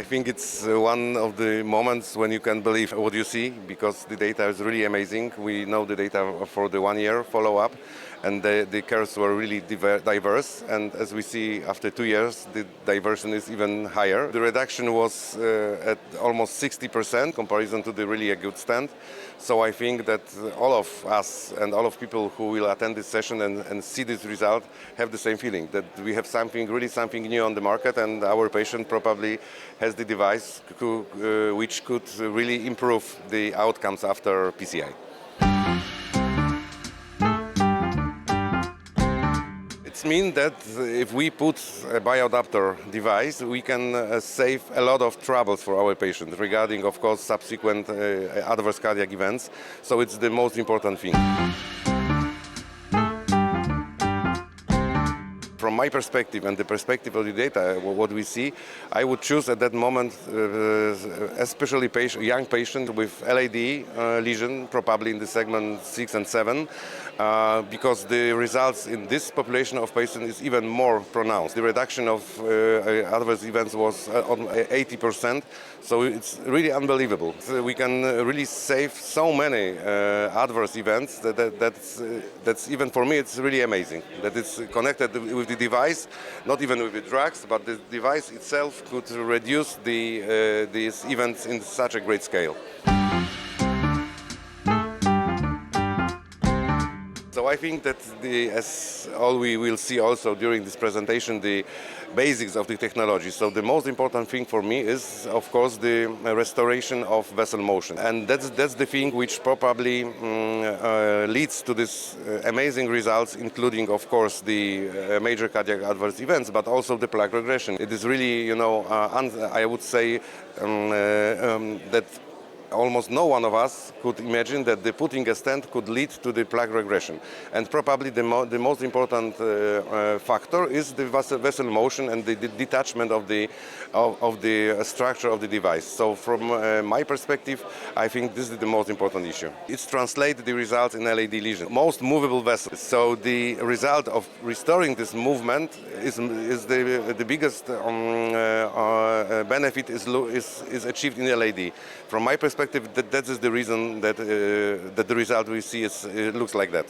I think it's one of the moments when you can believe what you see, because the data is really amazing. We know the data for the 1 year follow-up, and the curves were really diverse. And as we see after 2 years, the diversion is even higher. The reduction was at almost 60% comparison to the really a good stand. So I think that all of us and all of people who will attend this session and see this result have the same feeling, that we have something new on the market, and our patient probably has the device which could really improve the outcomes after PCI. It means that if we put a BIOADAPTOR device, we can save a lot of troubles for our patients regarding, of course, subsequent adverse cardiac events. So it's the most important thing. From my perspective and the perspective of the data, what we see, I would choose at that moment, especially young patient with LAD lesion, probably in the segment 6 and 7, because the results in this population of patients is even more pronounced. The reduction of adverse events was on 80%, so it's really unbelievable. So we can really save so many adverse events that's even for me it's really amazing that it's connected with the device, not even with the drugs, but the device itself could reduce these events in such a great scale. So I think that as all we will see also during this presentation, the basics of the technology. So the most important thing for me is, of course, the restoration of vessel motion. And that's the thing which probably leads to this amazing results, including, of course, the major cardiac adverse events, but also the plaque regression. It is really, I would say that almost no one of us could imagine that the putting a stent could lead to the plaque regression. And probably the most important factor is the vessel motion and the detachment of the structure of the device. So from my perspective, I think this is the most important issue. It's translated the results in LAD lesion, most movable vessels. So the result of restoring this movement is the biggest benefit is achieved in LAD. From my perspective, that is the reason that the result we see looks like that.